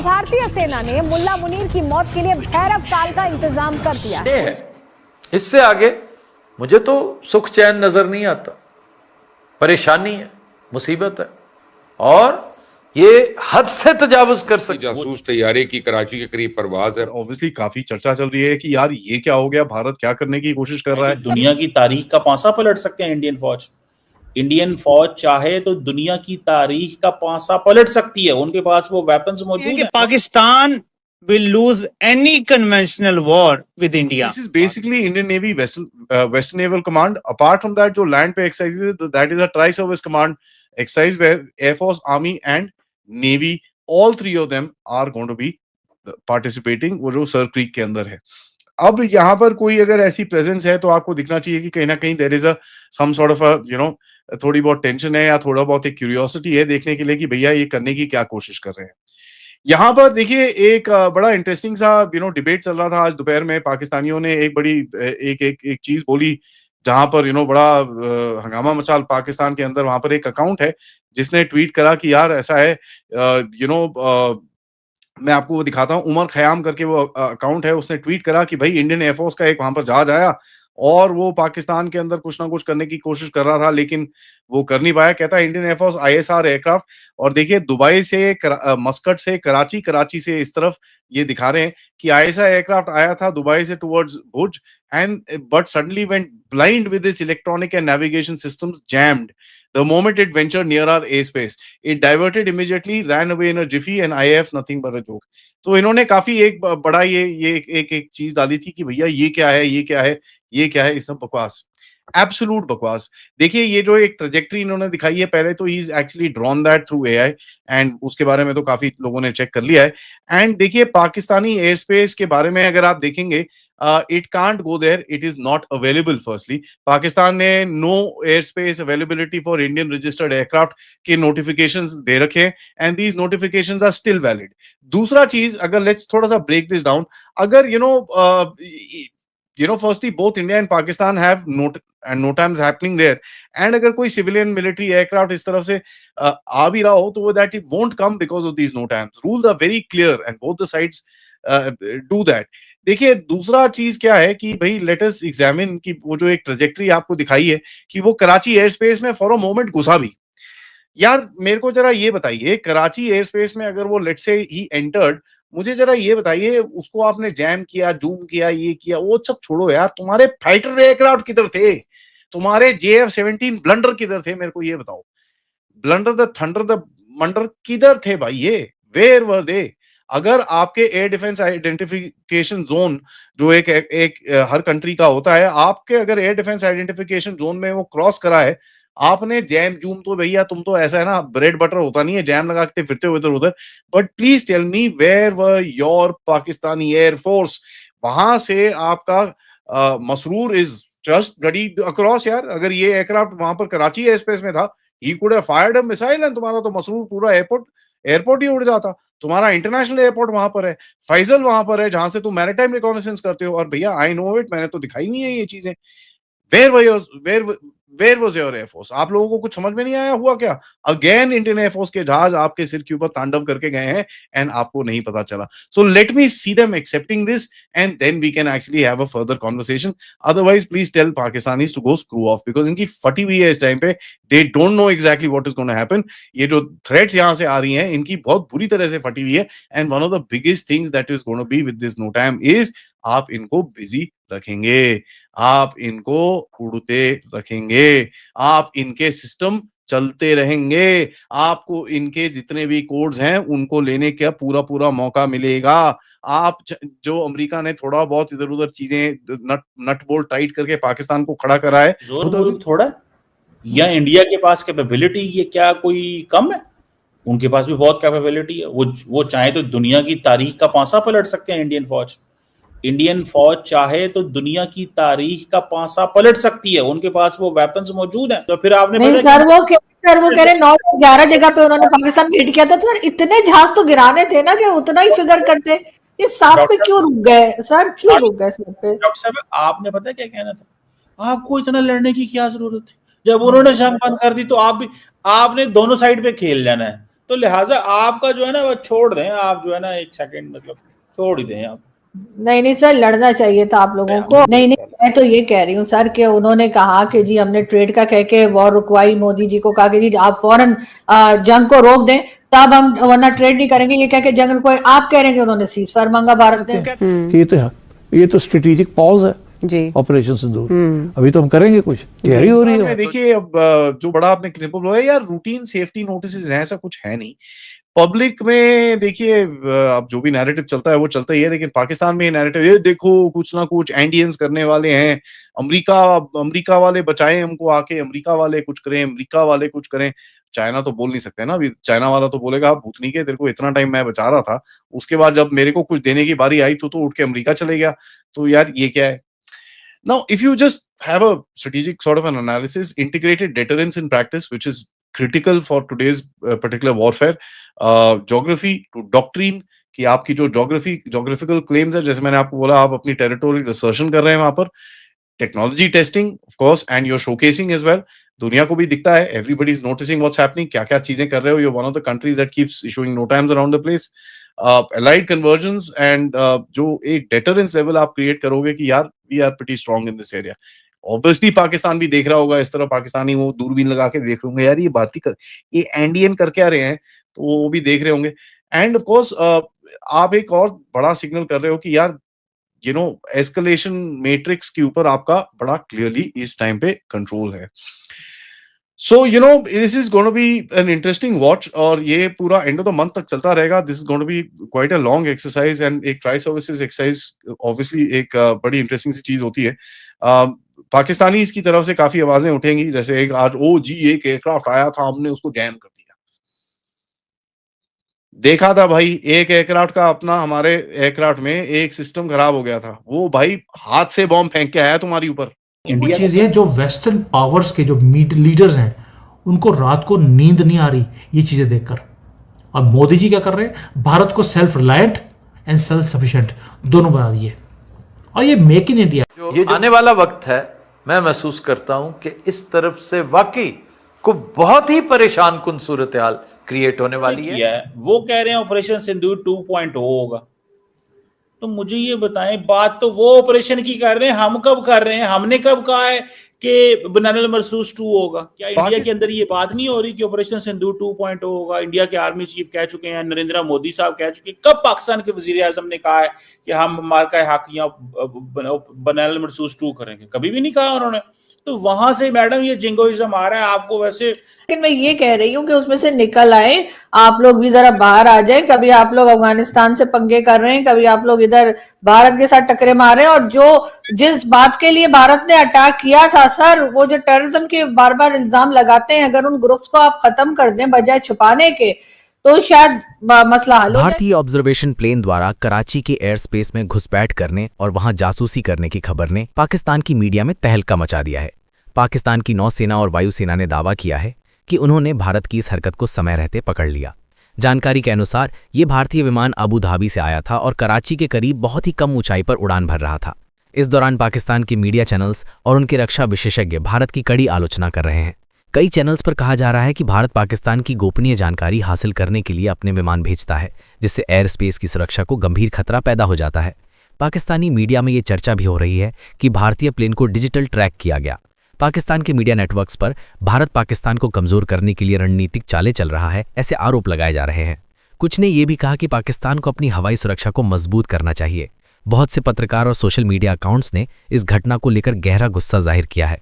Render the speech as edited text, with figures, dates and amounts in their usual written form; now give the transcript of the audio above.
भारतीय सेना ने मुल्ला मुनीर की मौत के लिए भैरव काल का इंतजाम कर दिया है। इससे आगे मुझे तो सुख चैन नजर नहीं आता। परेशानी है, मुसीबत है, और ये हद से तजावुज कर सकते। जासूस तैयारी की कराची के करीब परवाज है। ऑब्वियसली काफी चर्चा चल रही है कि यार ये क्या हो गया, भारत क्या करने की कोशिश कर रहा है। दुनिया की तारीख का पासा पलट सकते हैं इंडियन फौज चाहे तो दुनिया की तारीख का पासा पलट सकती है। उनके पास वो वेपन्स मौजूद हैं। Pakistan will lose any conventional war with India. This is basically Indian Navy Western Naval Command. Apart from that, जो land पे exercises, that is a tri-service command exercise where Air Force, Army and Navy, all three of them are going to be participating. वो जो sir creek के अंदर है। अब यहाँ पर कोई अगर ऐसी प्रेजेंस है तो आपको दिखना चाहिए कि कहीं ना कहीं there is a some sort of a थोड़ी बहुत टेंशन है या थोड़ा बहुत एक क्यूरियोसिटी है देखने के लिए कि भैया ये करने की क्या कोशिश कर रहे हैं। यहाँ पर देखिए एक बड़ा इंटरेस्टिंग सा डिबेट चल रहा था आज दोपहर में। पाकिस्तानियों ने एक बड़ी एक चीज बोली जहां पर बड़ा हंगामा मचा पाकिस्तान के अंदर। वहां पर एक अकाउंट है जिसने ट्वीट करा कि यार ऐसा है मैं आपको वो दिखाता हूँ, उमर खयाम करके वो अकाउंट है। उसने ट्वीट करा कि भाई इंडियन एयरफोर्स का एक वहां पर जहाज आया और वो पाकिस्तान के अंदर कुछ ना कुछ करने की कोशिश कर रहा था लेकिन वो कर नहीं पाया। कहता है इंडियन एयरफोर्स ISR एयरक्राफ्ट। और देखिए दुबई से मस्कट से कराची से इस तरफ ये दिखा रहे हैं कि ISR एयरक्राफ्ट आया था दुबई से towards Bhuj and but suddenly went blind with its electronic and navigation systems jammed the moment it ventured near our airspace. It diverted immediately, ran away in a jiffy and IAF nothing but a joke. तो इन्होंने काफी एक बड़ा ये एक चीज डाली थी कि भैया ये क्या है, ये क्या है, ये क्या है। इस सब बकवास, एब्सोल्यूट बकवास। देखिए ये जो एक ट्रेजेक्टरी इन्होंने दिखाई है, पहले तो he is actually drawn that through AI and उसके बारे में तो काफी लोगों ने चेक कर लिया है। एंड देखिए पाकिस्तानी एयर स्पेस के बारे में अगर आप देखेंगे, it can't go there, it is not available. Firstly, Pakistan ने no airspace availability for Indian registered aircraft के notifications दे रखे हैं and these notifications are still valid. दूसरा चीज, अगर let's थोड़ा सा break this down, अगर firstly both India and Pakistan have NOTAMs happening there and अगर कोई civilian military aircraft इस तरफ से आ भी रहा हो तो वो that it won't come because of these NOTAMs. Rules are very clear and both the sides do that. देखिए दूसरा चीज क्या है कि भाई लेट अस एग्जामिन कि वो जो एक ट्रेजेक्टरी आपको दिखाई है कि वो कराची एयर स्पेस में फॉर अ मोमेंट घुसा भी। यार मेरे को जरा ये बताइए, कराची एयर स्पेस में अगर वो लेट से ही एंटर्ड, मुझे जरा ये बताइए उसको आपने जैम किया, जूम किया, ये किया, वो सब छोड़ो यार, तुम्हारे फाइटर एयरक्राफ्ट किधर थे? तुम्हारे JF-17 ब्लंडर किधर थे? मेरे को ये बताओ। ब्लंडर, द थंडर, द मंडर किधर थे भाई? ये वेयर वर दे? अगर आपके एयर डिफेंस आइडेंटिफिकेशन जोन जो एक हर कंट्री का होता है, आपके अगर एयर डिफेंस आइडेंटिफिकेशन जोन में वो क्रॉस करा है, आपने जैम जूम तो भैया तुम तो ऐसा है ना, ब्रेड बटर होता नहीं है जैम लगा के फिरते हो इधर उधर। But please tell me where were your Pakistani air force? वहां से आपका Masroor is just bloody across यार। अगर ये एयरक्राफ्ट वहां पर कराची एयर स्पेस में था, he could have fired a missile and तुम्हारा तो मसरूर पूरा एयरपोर्ट ही उड़ जाता। तुम्हारा इंटरनेशनल एयरपोर्ट वहां पर है, फैजल वहां पर है जहां से तुम मैरिटाइम रिकॉनेसेंस करते हो। और भैया आई नो इट, मैंने तो दिखाई नहीं है ये चीजें। Where was your air force? आप लोगों को कुछ समझ में नहीं आया? हुआ क्या? अगेन इंडियन एयरफोर्स के जहाज आपके सिर के ऊपर तांडव करके गए हैं एंड आपको नहीं पता चला। So let me see them accepting this and then we can actually have a further conversation. Otherwise please tell Pakistanis to go screw off, because इनकी फटी हुई है इस टाइम पे। They don't know exactly what is gonna happen. ये जो threats यहां से आ रही हैं इनकी बहुत बुरी तरह से फटी हुई है। And one of the biggest things that is gonna be with this NOTAM is आप इनको बिजी रखेंगे, आप इनको उड़ते रखेंगे, आप इनके सिस्टम चलते रहेंगे, आपको इनके जितने भी कोड्स हैं उनको लेने का पूरा मौका मिलेगा। आप जो अमेरिका ने थोड़ा बहुत इधर उधर चीजें नट बोल्ट टाइट करके पाकिस्तान को खड़ा करा है, थोड़ा या इंडिया के पास कैपेबिलिटी ये क्या कोई कम है? उनके पास भी बहुत कैपेबिलिटी है। वो चाहे तो दुनिया की तारीख का पासा पलट सकते हैं। इंडियन फौज चाहे तो दुनिया की तारीख का पासा पलट सकती है। उनके पास वो वेपन्स मौजूद हैं। तो फिर आपने सर वो कह रहे 9 से 11 जगह पे उन्होंने पाकिस्तान को हिट किया था। सर इतने जहाज तो गिराने थे ना कि उतना ही फिगर करते। ये 7 पे क्यों रुक गए सर? क्यों रुक गए सर पे? डॉक्टर साहब आपने पता क्या कहना था? आपको इतना लड़ने की क्या जरूरत थी? जब उन्होंने जंग बंद कर दी तो आपने दोनों साइड पे खेल लेना है। तो लिहाजा आपका जो है ना वो छोड़ दें, आप जो है ना एक सेकंड मतलब छोड़ ही दें आप। नहीं नहीं सर, लड़ना चाहिए था आप लोगों को। नहीं नहीं, मैं तो ये कह रही हूँ सर कि उन्होंने कहा कि जी हमने ट्रेड का कह के वॉर रुकवाई, मोदी जी को कहा कि जी आप फौरन जंग को रोक दें, तब हम वरना ट्रेड नहीं करेंगे। ये कह के जंग रुकवाई, आप कह रहे हैं कि उन्होंने सीज फायर मांगा भारत ने। कि ये तो स्ट्रेटेजिक पॉज है जी ऑपरेशन सिंदूर। अभी तो हम करेंगे कुछ, तैयारी हो रही है। देखिए अब जो बड़ा आपने क्लिप बोला यार, रूटीन सेफ्टी नोटिस है, ऐसा कुछ है नहीं। पब्लिक में देखिए अब जो भी नैरेटिव चलता है वो चलता ही है, लेकिन पाकिस्तान में ये नैरेटिव, ये देखो कुछ ना कुछ एंडियंस करने वाले हैं, अमेरिका वाले बचाएं हमको आके, अमेरिका वाले कुछ करें, अमेरिका वाले कुछ करें। चाइना तो बोल नहीं सकते ना, अभी चाइना वाला तो बोलेगा भूतनी के, तेरे को इतना टाइम मैं बचा रहा था, उसके बाद जब मेरे को कुछ देने की बारी आई तो उठ के अमेरिका चले गया। तो यार ये क्या है? Now, if you just have a strategic sort of an analysis, integrated deterrence in practice, which is critical for today's particular warfare, geography to doctrine, कि आपकी जो geographical claims है, जैसे मैंने आपको बोला, आप अपनी territorial assertion कर रहे हैं वहां पर, technology testing, of course, and you're showcasing as well. दुनिया को भी दिखता है, everybody is noticing what's happening, क्या-क्या चीजें कर रहे हो, you're one of the countries that keeps issuing NOTAMs around the place. Allied convergence and जो एक deterrence level आप create करोगे कि यार we are pretty strong in this area. Obviously Pakistan भी देख रहा होगा, इस तरह पाकिस्तानी वो दूरबीन लगा के देख रहे होंगे, यार ये एंडियन कर क्या रहे हैं, तो वो भी देख रहे होंगे। एंड ऑफ कोर्स आप एक और बड़ा सिग्नल कर रहे हो कि यार एस्केलेशन मैट्रिक्स के ऊपर आपका बड़ा क्लियरली इस टाइम पे कंट्रोल है। So, this is going to be an interesting watch, और ये पूरा end of the month तक चलता रहेगा। This is going to be quite a long exercise, and एक ट्राई सर्विसेज एक्सरसाइज obviously एक बड़ी इंटरेस्टिंग सी चीज होती है। पाकिस्तानी इसकी तरफ से काफी आवाजें उठेंगी, जैसे एक आज एक एयरक्राफ्ट आया था, हमने उसको जैम कर दिया। देखा था भाई, एक एयरक्राफ्ट का अपना, हमारे एयरक्राफ्ट में एक सिस्टम खराब हो गया था, वो भाई हाथ से बॉम्ब फेंक के आया तुम्हारी ऊपर। इंडिया चीजें जो वेस्टर्न पावर्स के जो लीडर्स हैं उनको रात को नींद नहीं आ रही ये चीजें देखकर। और मोदी जी क्या कर रहे हैं, भारत को self reliant and self sufficient दोनों बना दिए। और ये मेक इन इंडिया ये आने वाला वक्त है, मैं महसूस करता हूं कि इस तरफ से वाकई को बहुत ही परेशान कुन सूरत हाल क्रिएट होने वाली है। वो कह रहे हैं ऑपरेशन सिंदूर 2.0 होगा, तो मुझे ये बताएं, बात तो वो ऑपरेशन की कर रहे हैं, हम कब कर रहे हैं? हमने कब कहा है कि बनाना मरसूस 2 होगा? क्या इंडिया के अंदर ये बात नहीं हो रही कि ऑपरेशन सिंदूर 2.0 होगा? इंडिया के आर्मी चीफ कह चुके हैं, नरेंद्र मोदी साहब कह चुके हैं। कब पाकिस्तान के वजीर आजम ने कहा है कि हम मार्का हक या बनाना मरसूस 2 करेंगे? कभी भी नहीं कहा उन्होंने। तो वहां से मैडम ये जिंगोइज्म आ रहा है आपको। वैसे लेकिन मैं ये कह रही हूँ कि उसमें से निकल आए, आप लोग भी जरा बाहर आ जाए। कभी आप लोग अफगानिस्तान से पंगे कर रहे हैं, कभी आप लोग इधर भारत के साथ टकरे मार रहे हैं। और जिस बात के लिए भारत ने अटैक किया था सर, वो जो टेररिज्म के बार बार इल्जाम लगाते हैं, अगर उन ग्रुप्स को आप खत्म कर दें बजाय छुपाने के, तो शायद मसला हल हो जाए। भारतीय ऑब्जर्वेशन प्लेन द्वारा कराची के एयर स्पेस में घुसपैठ करने और वहां जासूसी करने की खबर ने पाकिस्तान की मीडिया में तहलका मचा दिया है। पाकिस्तान की नौसेना और वायुसेना ने दावा किया है कि उन्होंने भारत की इस हरकत को समय रहते पकड़ लिया। जानकारी के अनुसार ये भारतीय विमान अबू धाबी से आया था और कराची के करीब बहुत ही कम ऊंचाई पर उड़ान भर रहा था। इस दौरान पाकिस्तान के मीडिया चैनल्स और उनके रक्षा विशेषज्ञ भारत की कड़ी आलोचना कर रहे हैं। कई चैनल्स पर कहा जा रहा है कि भारत पाकिस्तान की गोपनीय जानकारी हासिल करने के लिए अपने विमान भेजता है, जिससे एयर स्पेस की सुरक्षा को गंभीर खतरा पैदा हो जाता है। पाकिस्तानी मीडिया में ये चर्चा भी हो रही है कि भारतीय प्लेन को डिजिटल ट्रैक किया गया। पाकिस्तान के मीडिया नेटवर्क्स पर भारत पाकिस्तान को कमजोर करने के लिए रणनीतिक चालें चल रहा है, ऐसे आरोप लगाए जा रहे हैं। कुछ ने यह भी कहा कि पाकिस्तान को अपनी हवाई सुरक्षा को मजबूत करना चाहिए। बहुत से पत्रकार और सोशल मीडिया अकाउंट्स ने इस घटना को लेकर गहरा गुस्सा जाहिर किया है।